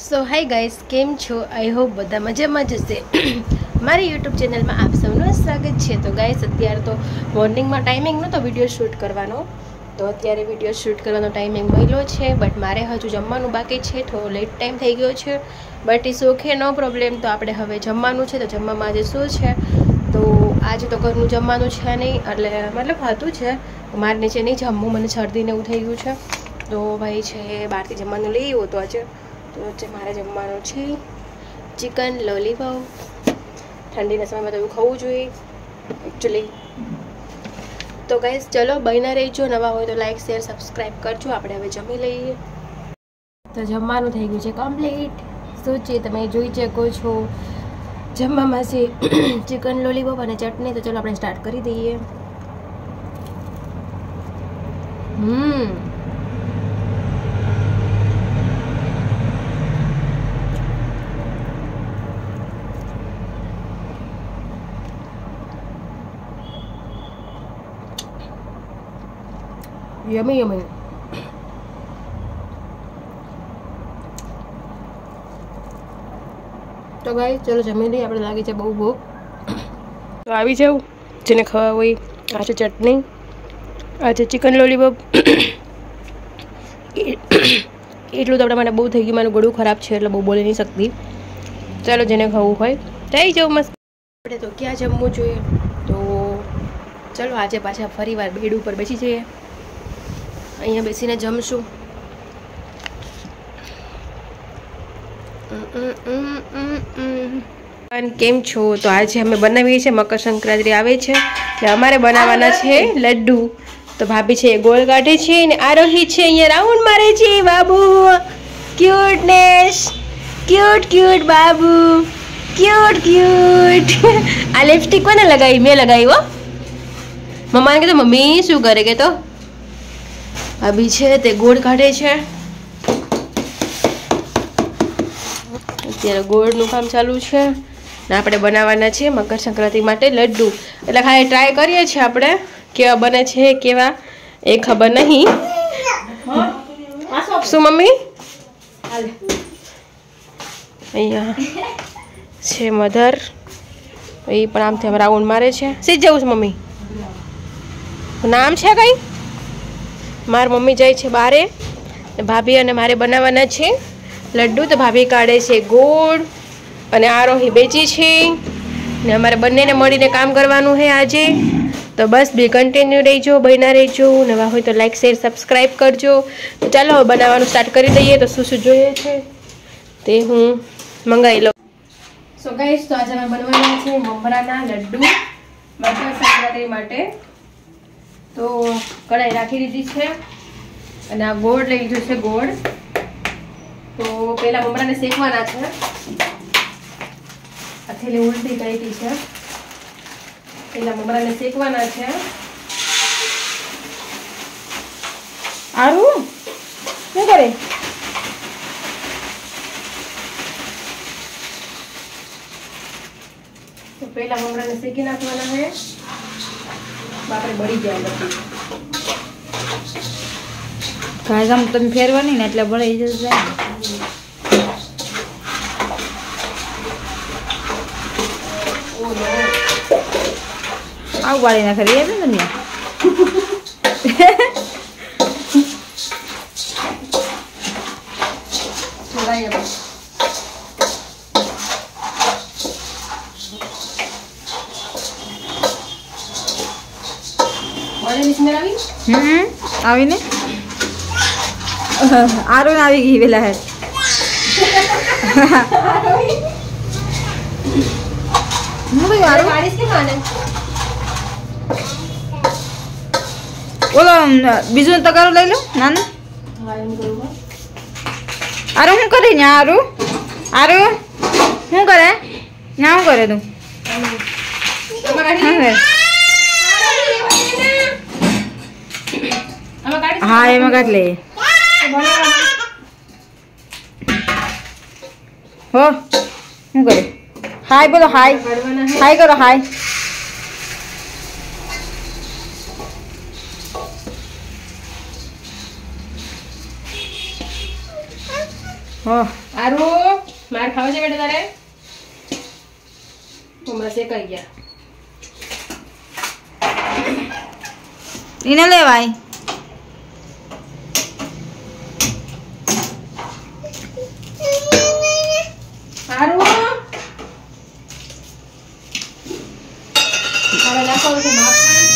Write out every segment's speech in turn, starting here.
સો hi guys, કેમ છો? I hope બધા મજામાં જ હશે. મારી યુટ્યુબ ચેનલમાં આપ સૌનું સ્વાગત છે. તો ગાઈસ, અત્યારે તો મોર્નિંગમાં ટાઈમિંગ નહોતો વિડીયો શૂટ કરવાનો, તો અત્યારે વિડીયો શૂટ કરવાનો ટાઈમિંગ મળ્યો છે. બટ મારે હજુ જમવાનું બાકી છે, થોડો લેટ ટાઈમ થઈ ગયો છે. But it's okay, no problem. તો આપણે હવે જમવાનું છે, તો જમવામાં આજે શું છે? તો આજે તો ઘરનું જમવાનું છે નહીં, એટલે મતલબ હતું છે, મારે નીચે નહીં જમવું, મને શરદીને એવું થઈ ગયું છે. તો ભાઈ છે બહારથી જમવાનું લઈ આવ્યો હતો આજે. તો આજે મારે જમવાનું છે ચિકન લોલીપોપ. ઠંડીના સમયમાં તો એવું ખાવું જોઈએ એકચ્યુઅલી. તો ગાઈસ ચલો બન્યા રહેજો, નવા હોય તો લાઈક શેર સબસ્ક્રાઈબ કરજો. આપણે હવે જમી લઈએ. તો જમવાનું થઈ ગયું છે કમ્પ્લીટ. શું છે તમે જોઈ શકો છો, જમવામાં છે ચિકન લોલીપોપ અને ચટણી. તો ચલો આપણે સ્ટાર્ટ કરી દઈએ. Yummy, yummy. તો ગાઈસ ચલો જમી લઈએ, આપણે લાગી છે બહુ ભૂખ. તો આવી જાવ જેને ખાવા હોય. આ છે ચટણી, આ છે ચિકન લોલીપોપ. એટલું તો આપણે મને બહુ થઈ ગયું, મારું ગળું ખરાબ છે એટલે બહુ બોલી નહીં શકતી. ચાલો જેને ખાવું હોય થઈ જાવ મસ્ત. આપણે તો ક્યાં જમવું જોઈએ, તો ચલો આજે પાછા ફરી વાર બેડ ઉપર બેસી જઈએ, અહીંયા બેસીને જમશું. કેમ છો? તો આજે અમે બનાવીએ છીએ, મકર સંક્રાંતિ આવે છે એટલે અમારે બનાવવાના છે લડ્ડુ. તો ભાભી છે એ ગોળ કાઢે છે અને આરોહી છે અહીંયા રાઉન્ડ મારે છે. બાબુ ક્યુટનેસ, ક્યુટ ક્યુટ બાબુ, ક્યુટ ક્યુટ. આ લિપસ્ટિક કોને લગાવી? મેં લગાવી હો. મમ્માને કીધું મમ્મી શું કરે કે, તો ભાભી છે તે ગોળ કાઢે છે. અત્યારે ગોળનું કામ ચાલુ છે ને આપણે બનાવવાના છે મકર સંક્રાંતિ માટે લડ્ડુ. એટલે ખાલી ટ્રાય કરીએ છીએ આપણે કેવા બને છે કેવા એ ખબર નહીં. શું મમ્મી? અહીંયા છે મધર, એ પણ આમથી આમ રાઉન્ડ મારે છે. સીધ જવું છે મમ્મી? નામ છે કઈ? મારી મમ્મી જાય છે બારે, ભાભી અને મારે બનાવવાના છે લડ્ડુ. તો ભાભી કાઢે છે ગોળ અને આરોહી બેચી છે ને અમારે બંનેને મળીને કામ કરવાનું છે આજે. તો બસ બે કન્ટિન્યુ રહેજો, બન્યા રહેજો. નવા હોય તો લાઈક શેર સબસ્ક્રાઈબ કરજો. તો ચાલો હવે બનાવવાનું સ્ટાર્ટ કરી દઈએ. તો શું શું જોઈએ છે તે હું મંગાવી લઉં. સો ગાઈસ, તો આજે અમે બનવાના છે મમરાના લડ્ડુ મકર સંક્રાંતિ માટે. તો કઢાઈ રાખી દીધી છે અને આ ગોળ લઈ લીધો છે ગોળ. તો પહેલા મમરાને શેકવાના છે. આ થેલી ઉલટી કરી છે. પહેલા મમરાને શેકવાના છે. આરું શું કરે? તો પહેલા મમરાને શેકી નાખવાના છે. બાપરે બળી જાય નથી. કાયમ તમે ફેરવાની ને એટલે બળી જશે. આવું બાળી નાખે રે ને દુનિયા. આવીને આરું આવી ગઈ પેલા હે. ઓલો બીજું તગારું લઈ લો નાનું. આરું શું કરે ને? આરું આરું શું કરે? ના શું કરે તું? હા એમાં કાઢ લે. હો શું કરે? હાય બોલો, હાય હાય કરો, હાય. હા આરો માર ખાવા છે બેટા તારે હમણાં શેકાઈ ગયા એને લેવાય આરો હવે નાખો છે માખણ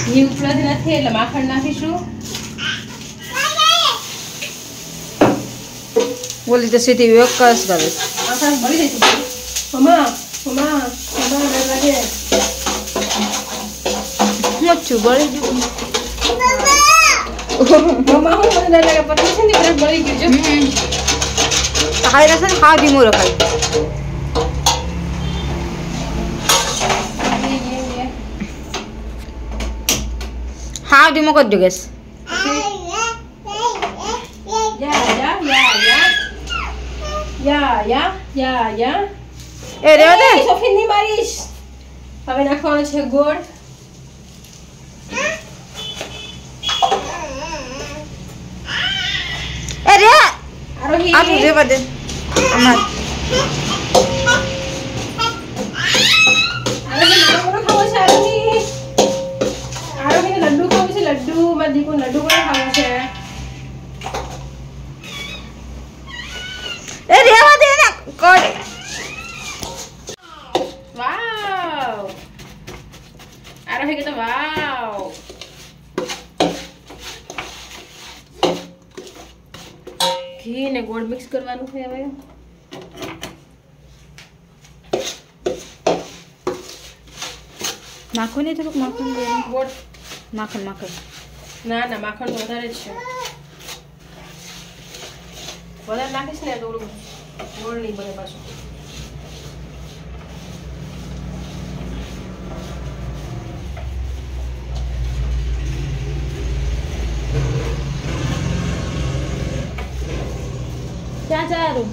ઘી ઉપલબ્ધ નથી એટલે માખણ નાખીશું બોલી તો સીધી વેકસ કરે માખણ મળી જશે મમ્મા મમ્મા મમ્મા ડર લાગે મચ્છું બળી ગયું મમ્મા હું મને ડર લાગે પતંગ છે ને બ્રશ બળી ગયું છે તારે છે ને હા ધીમું રખાય હા ધીમો કરજો ગેસ યા એ રેવા દે સોફી ની મારીશ હવે નાખવાનો છે ગોળ એ રે આરોહી આ તું રેવા દે હમણાં આરોહી ખાવો છે આરોહી ને લડ્ડુ ખાવું છે લડ્ડુ મારા દીકુ લડ્ડુ પણ ખાવું છે એ રેવા દે ને કોડ વાવ આરોહી કે તો વાવ ઘી ને ગોળ મિક્સ કરવાનું છે હવે નાખો ને થોડુંક માખણ દે ગોળ માખણ માખણ ના ના માખણ તો વધારે જ છે વધારે નાખીશ ને થોડું ગોળ નહીં બને પાછું ક્યાં ચારું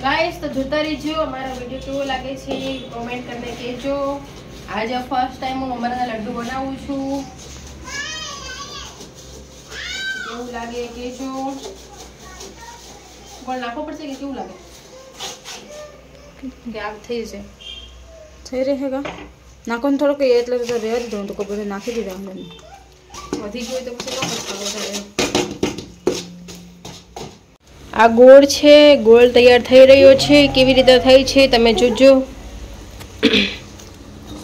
ગાઈસ તો જોતા રહેજો અમારો વિડિયો કેવો લાગે છે કોમેન્ટ કરીને કહેજો આજે ફર્સ્ટ ટાઈમ હું મમરાના લડ્ડુ બનાવું છું કેવું લાગે કહેજો ગોળ નાખવો પડશે કે કેવું લાગે કે આમ થઈ જશે થઈ રહેગા નાખો ને થોડુંક એટલે તો રહેવા દીધું તો કોઈ બધું નાખી દીધા અંદર વધી ગયું તો પછી ન ખાવો થાય આ ગોળ છે ગોળ તૈયાર થઈ રહ્યો છે કેવી રીતે થાય છે તમે જોજો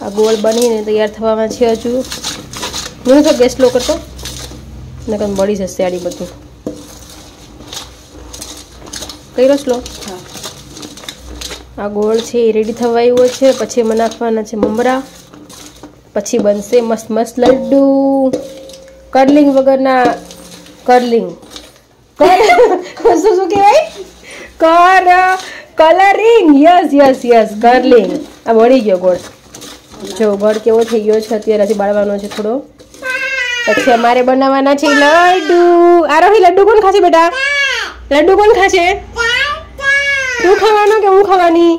આ ગોળ બનીને તૈયાર થવામાં છે હજુ હું તો ગેસ લો કરતો ને કંઈ બળી જશે આડી બધું કર્યો સ્લો હા આ ગોળ છે એ રેડી થવા આવ્યો છે પછી એમાં નાખવાના છે મમરા પછી બનશે મસ્ત મસ્ત લડ્ડુ કર્લિંગ વગરના કર્લિંગ શું કહેવાય કલરિંગ યસ કર્લિંગ આ વળી ગયો ગોળ જો ગોળ કેવો થઈ ગયો છે અત્યારે હજી બાળવાનો છે થોડો પછી અમારે બનાવવાના છે લડ્ડુ આરોહી લડ્ડુ કોણ ખાશે બેટા લડ્ડુ કોણ ખાશે તું ખાવાનો કે હું ખાવાની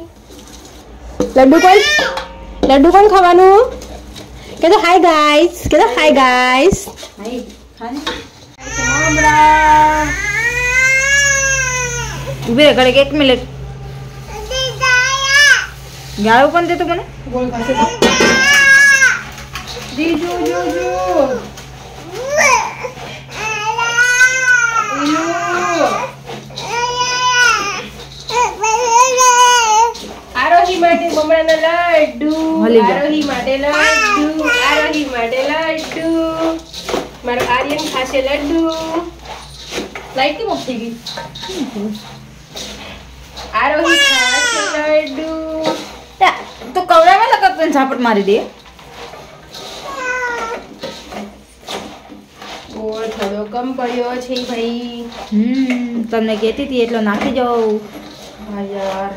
લડ્ડુ કોણ ખાવાનું કે તો હાય ગાઈસ હાઈ ખાને મમરા ઉભી રહે ઘડીક 1 મિનિટ ગાળો પણ દે તો મને ગોળ ખાશે તો દીજુ આરોહી માટે મમરાના લડ્ડુ આરોહી માટે લડ્ડુ મારો આર્યન ખાશે લડ્ડુ લાઈટ કેમ ઓફ થઈ ગઈ આરોહી ખાશે લડ્ડુ તો કવડામાં લગત ઝાપટ મારી દે ગોળ થોડો કમ પડ્યો છે ભાઈ તમને કહેતી હતી એટલો નાખી જાઓ હા યાર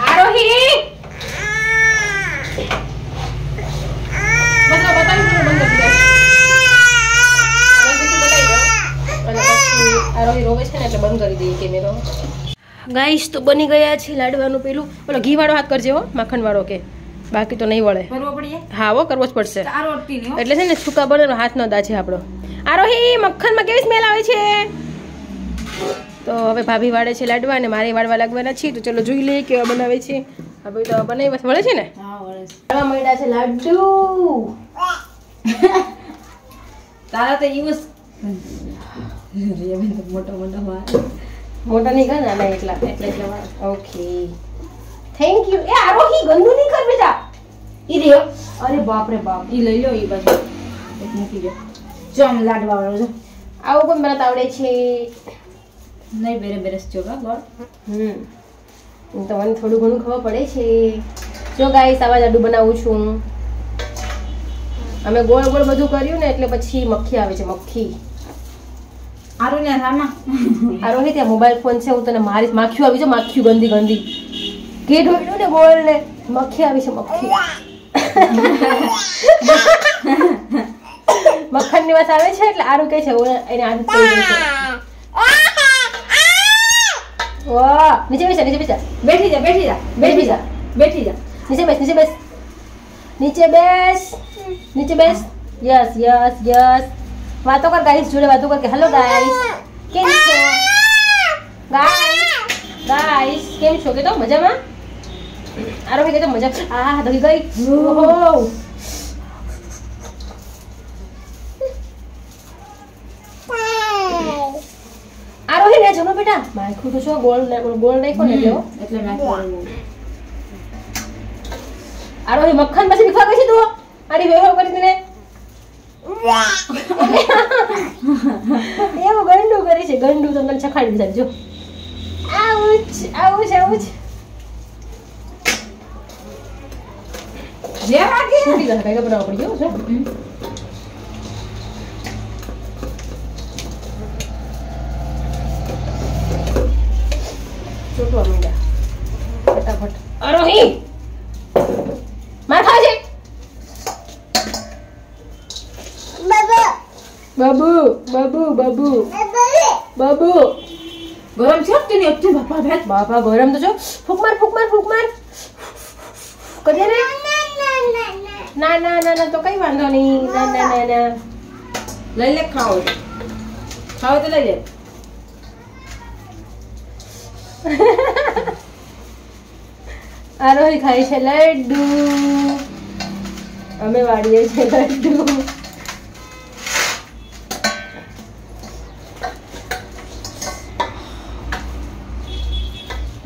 આરોહી આરોહી રોવે છે ને એટલે બંધ કરી દઈએ કેમેરો ગાઈસ તો બની ગયા છે લાડવાનું પેલું ઓલો ઘી વાળો હાથ કરજે હો માખણ વાળો કે બાકી તો નહીં વળે. કરવો પડે. હા હો, કરવો જ પડશે. આ રોટલી ની એટલે છે ને છૂકા બને હાથ નો દાજે આપણો. આરોહી મક્ખનમાં કેવી સ્મેલ આવે છે. તો હવે ભાભી વાળે છે લાડવા અને મારે વાળવા લાગવાના છે. તો ચલો જોઈ લઈએ કેવા બનાવે છે. હવે તો બનાવી વળે છે ને. હા વળે છે. વાળવા માંડ્યા છે લાડુ. તારા તો યુઝ મોટા મોટા નહીં કર નાના એટલા ઓકે થેન્ક યુ. એ આરોહી ગંદુ નહીં કર બેટા. ઈ રહ્યો. અરે બાપ રે બાપ. ઈ લઈ લો ઈ બાજુ એક મૂકી દો. જો આમ લાડવા વાળો જો આવું પણ બનાવતા આવડે છે. નહીં બેરસ જો બરાબર. તો મને થોડું ઘણું ખબર પડે છે. જો ગાઈસ આવા લાડુ બનાવું છું. અમે ગોળ ગોળ બધું કર્યું ને એટલે પછી મક્ખી આવે છે. મક્ખી આરો ને રામા આરોહી ત્યાં મોબાઈલ ફોન છે. હું તને મારીશ. માખીઓ આવી છે. માખીઓ ગંદી ગંદી કે ઢોળ્યું ને ગોળ ને મક્ખી આવી છે. મક્ખી મક્ખન ની વાત આવે છે એટલે આરું કે છે એને આદત પડી ગઈ છે. વાહ નીચે બેસ નીચે બેસ. બેઠી જા બેઠી જા બેઠી જા નીચે બેસ નીચે બેસ નીચે બેસ નીચે બેસ. Yes yes yes. વાતો કર ગાઈસ જોડે વાતો કર કે હેલો ગાઈસ કેમ છો ગાઈસ કેમ છો કે તો મજામાં. આરોહી કે તો મજા. આ દહી ગઈ. ઓહો આરોહી ને જમો બેટા. માખું તો છો ગોળ નાખ્યો ને એટલે નાખ્યો. આરોહી મક્ખન પછી દીખવા ગઈ છે તું. આડી વેહો કરી દે. એવું ગંડું કરી છે. ગંડું તમને ચખાડી દીધા. જો આવું જ જે વાગે છૂટી જશે. કઈ બનાવવા પડી ગયું છે. ચોટવા માંડ્યા ફટાફટ. આરોહી માર ખાજે. બાબુ બાબુ બાબુ બાબુ ગરમ છે કે નહીં અત્યારે બાપા ભેટ બાપા ગરમ તો છો. ફૂક માર કરીએ ને. ના ના ના ના તો કઈ વાંધો નહીં. ના ના ના ના લઈ લે. ખાઓ તો લઈ લે. આરોહી ખાય છે લડ્ડુ. અમે વાળીએ છે લડ્ડુ.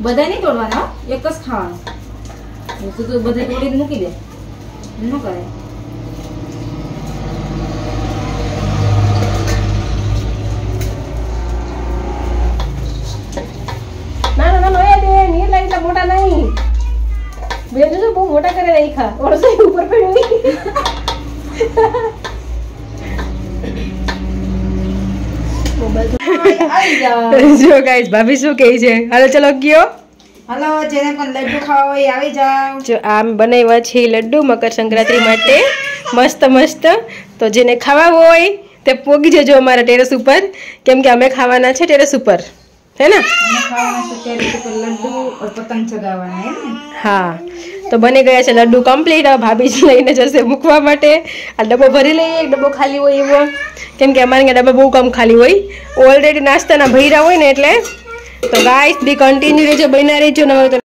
બધા નહીં તોડવાના એક જ ખાવાનું. તું તો બધે તોડીને મૂકી દે. ન કરે. ના ના ના બે નીર લાઈ એટલા મોટા નહીં. બે તો બહુ મોટા કરે રાખ્યા. ઓળસો ઉપર પડ્યો. જો ગાઈસ ભાભી શું કહે છે. હાલો ચલો ગયો. હાલો જેને પણ લડ્ડુ ખાવા હોય આવી જાવ. જો આમ બનાવ્યા છે લડ્ડુ મકર સંક્રાંતિ માટે મસ્ત મસ્ત. તો જેને ખાવા હોય તે પોગી જજો અમારા ટેરેસ ઉપર. કેમ કે અમે ખાવાના છે ટેરેસ ઉપર. है ना. लड्डू और पतंग चगाववाना है ने. हाँ तो बनी गया છે લડ્ડુ કમ્પ્લીટ. હવે ભાભી જ લઈને જશે મૂકવા માટે. આ ડબ્બો ભરી લઈએ. એક ડબ્બો ખાલી હોય એવો. કેમ કે અમારે અહીંયા ડબ્બા બહુ કમ ખાલી હોય. ઓલરેડી નાસ્તાના ભર્યા હોય ને એટલે. તો ગાઈસ બી કન્ટિન્યુ રહેજો બન્યા રહેજો.